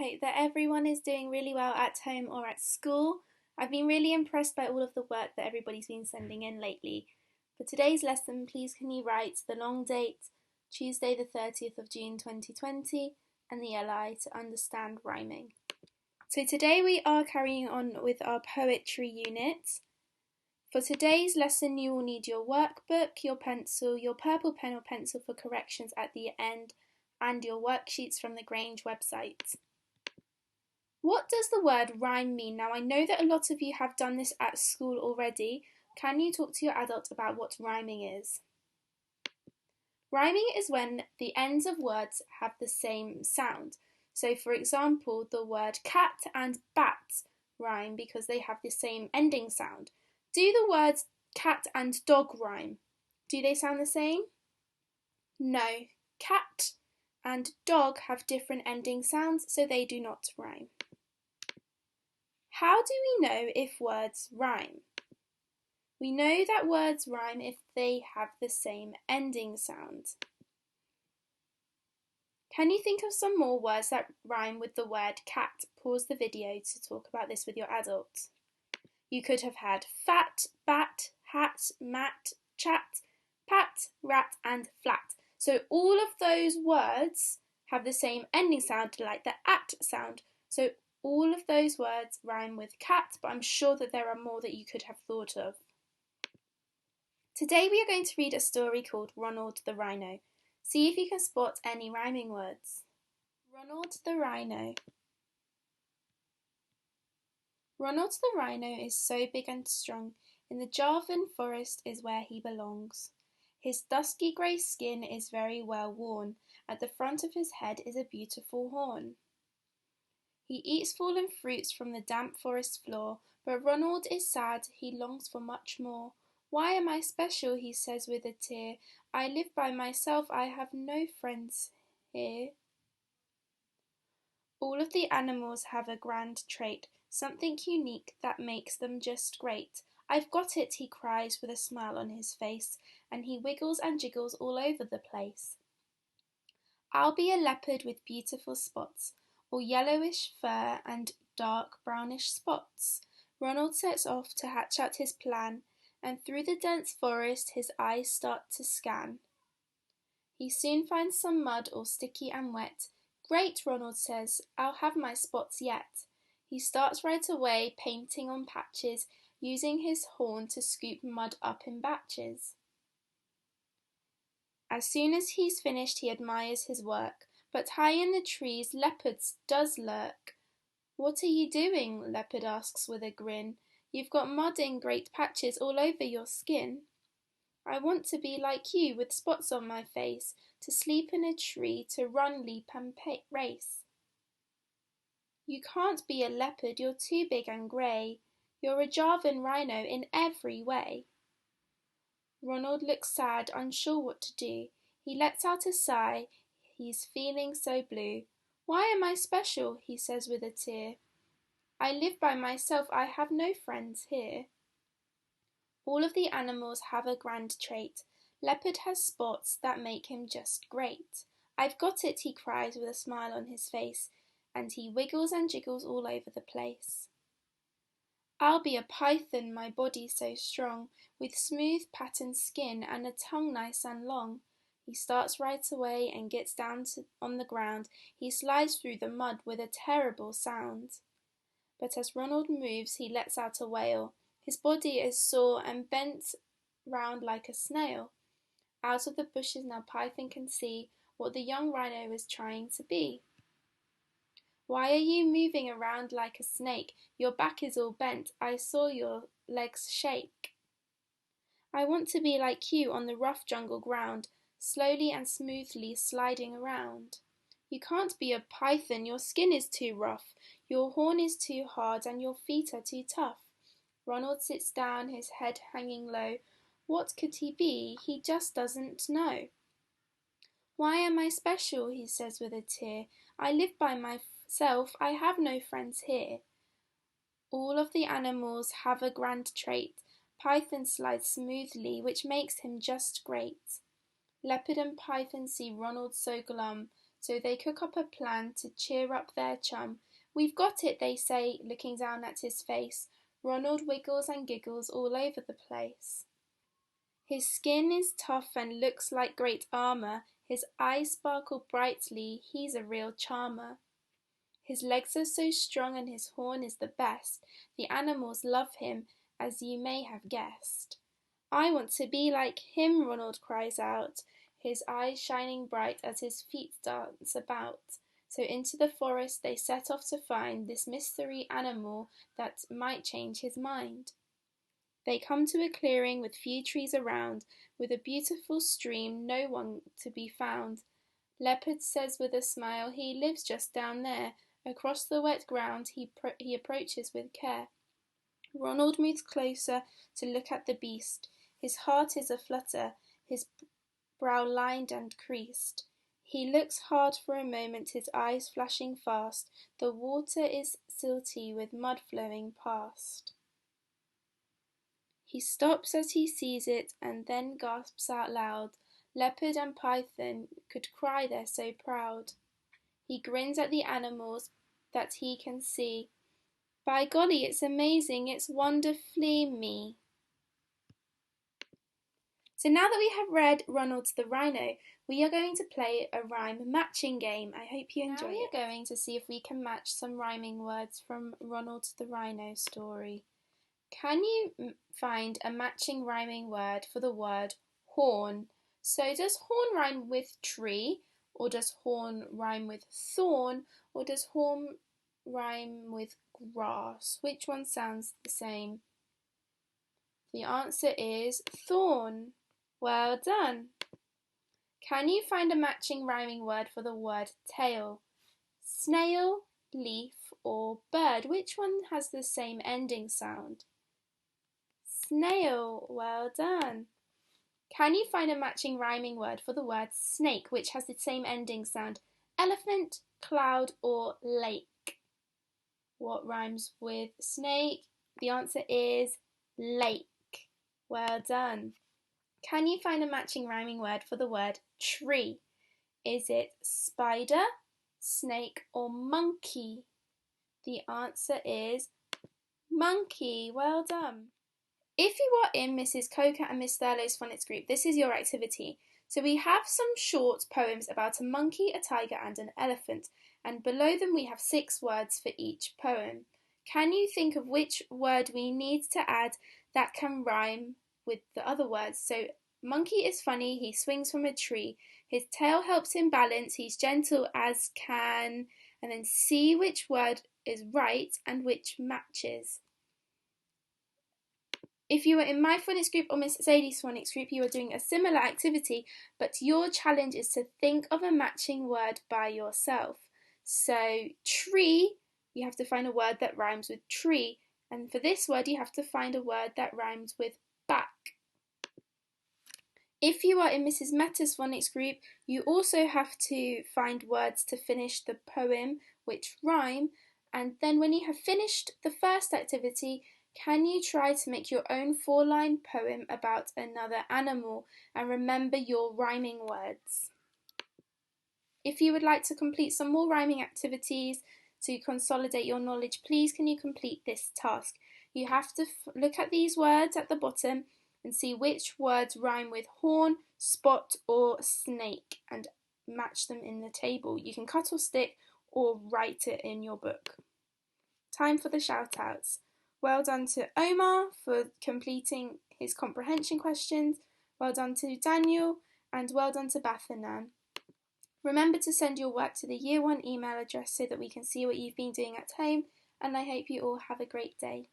hope that everyone is doing really well at home or at school. I've been really impressed by all of the work that everybody's been sending in lately. For today's lesson, please can you write the long date, Tuesday the 30th of June 2020, and the LI to understand rhyming. So today we are carrying on with our poetry unit. For today's lesson, you will need your workbook, your pencil, your purple pen or pencil for corrections at the end, and your worksheets from the Grange website. What does the word rhyme mean? Now, I know that a lot of you have done this at school already. Can you talk to your adult about what rhyming is? Rhyming is when the ends of words have the same sound. So, for example, the word cat and bat rhyme because they have the same ending sound. Do the words cat and dog rhyme? Do they sound the same? No. Cat and dog have different ending sounds, so they do not rhyme. How do we know if words rhyme? We know that words rhyme if they have the same ending sound. Can you think of some more words that rhyme with the word cat? Pause the video to talk about this with your adult. You could have had fat, bat, hat, mat, chat, pat, rat and flat. So all of those words have the same ending sound like the at sound. So all of those words rhyme with cat, but I'm sure that there are more that you could have thought of. Today we are going to read a story called Ronald the Rhino. See if you can spot any rhyming words. Ronald the Rhino. Ronald the Rhino is so big and strong, in the Jarvan forest is where he belongs. His dusky grey skin is very well worn, at the front of his head is a beautiful horn. He eats fallen fruits from the damp forest floor, but Ronald is sad, he longs for much more. Why am I special, he says with a tear, I live by myself, I have no friends here. All of the animals have a grand trait, something unique that makes them just great. I've got it, he cries with a smile on his face, and he wiggles and jiggles all over the place. I'll be a leopard with beautiful spots, all yellowish fur and dark brownish spots. Ronald sets off to hatch out his plan, and through the dense forest his eyes start to scan. He soon finds some mud all sticky and wet. Great, Ronald says, I'll have my spots yet. He starts right away, painting on patches, using his horn to scoop mud up in batches. As soon as he's finished, he admires his work, but high in the trees, leopards does lurk. What are you doing? Leopard asks with a grin. You've got mud in great patches all over your skin. I want to be like you, with spots on my face, to sleep in a tree, to run, leap and race. You can't be a leopard, you're too big and grey. You're a Jarvan rhino in every way. Ronald looks sad, unsure what to do. He lets out a sigh, he's feeling so blue. Why am I special? He says with a tear. I live by myself, I have no friends here. All of the animals have a grand trait. Leopard has spots that make him just great. I've got it, he cries with a smile on his face, and he wiggles and jiggles all over the place. I'll be a python, my body so strong, with smooth patterned skin and a tongue nice and long. He starts right away and gets down on the ground. He slides through the mud with a terrible sound. But as Ronald moves, he lets out a wail. His body is sore and bent round like a snail. Out of the bushes now Python can see what the young rhino is trying to be. Why are you moving around like a snake? Your back is all bent. I saw your legs shake. I want to be like you on the rough jungle ground, slowly and smoothly sliding around. You can't be a python, your skin is too rough, your horn is too hard and your feet are too tough. Ronald sits down, his head hanging low. What could he be? He just doesn't know. Why am I special? He says with a tear. I live by myself, I have no friends here. All of the animals have a grand trait. Python slides smoothly, which makes him just great. Leopard and Python see Ronald so glum. So they cook up a plan to cheer up their chum. We've got it, they say, looking down at his face. Ronald wiggles and giggles all over the place. His skin is tough and looks like great armour. His eyes sparkle brightly, he's a real charmer. His legs are so strong and his horn is the best. The animals love him, as you may have guessed. I want to be like him, Ronald cries out, his eyes shining bright as his feet dance about. So into the forest they set off to find this mystery animal that might change his mind. They come to a clearing with few trees around, with a beautiful stream, no one to be found. Leopard says with a smile, he lives just down there. Across the wet ground he approaches with care. Ronald moves closer to look at the beast. His heart is a-flutter, his brow lined and creased. He looks hard for a moment, his eyes flashing fast. The water is silty with mud flowing past. He stops as he sees it and then gasps out loud. Leopard and python could cry, they're so proud. He grins at the animals that he can see. By golly, it's amazing, it's wonderfully me. So now that we have read Ronald the Rhino, we are going to play a rhyme matching game. I hope you enjoy it. Now we are going to see if we can match some rhyming words from Ronald the Rhino story. Can you find a matching rhyming word for the word horn? So does horn rhyme with tree, or does horn rhyme with thorn, or does horn rhyme with grass? Which one sounds the same? The answer is thorn. Well done. Can you find a matching rhyming word for the word tail? Snail, leaf, or bird? Which one has the same ending sound? Snail. Well done. Can you find a matching rhyming word for the word snake, which has the same ending sound? Elephant, cloud, or lake? What rhymes with snake? The answer is lake. Well done. Can you find a matching rhyming word for the word tree? Is it spider, snake, or monkey? The answer is monkey. Well done. If you are in Mrs. Coca and Miss Thurlow's phonics group, this is your activity. So we have some short poems about a monkey, a tiger and an elephant, and below them we have 6 words for each poem. Can you think of which word we need to add that can rhyme with the other words? So monkey is funny, he swings from a tree, his tail helps him balance, he's gentle as can, and then see which word is right and which matches. If you were in my phonics group or Miss Sadie's phonics group, you are doing a similar activity, but your challenge is to think of a matching word by yourself. So tree, you have to find a word that rhymes with tree, and for this word you have to find a word that rhymes with back. If you are in Mrs. Meta's phonics group, you also have to find words to finish the poem which rhyme, and then when you have finished the first activity, can you try to make your own 4-line poem about another animal and remember your rhyming words? If you would like to complete some more rhyming activities to consolidate your knowledge, please can you complete this task? You have to look at these words at the bottom and see which words rhyme with horn, spot or snake and match them in the table. You can cut or stick or write it in your book. Time for the shout outs. Well done to Omar for completing his comprehension questions. Well done to Daniel and well done to Bathanan. Remember to send your work to the Year 1 email address so that we can see what you've been doing at home, and I hope you all have a great day.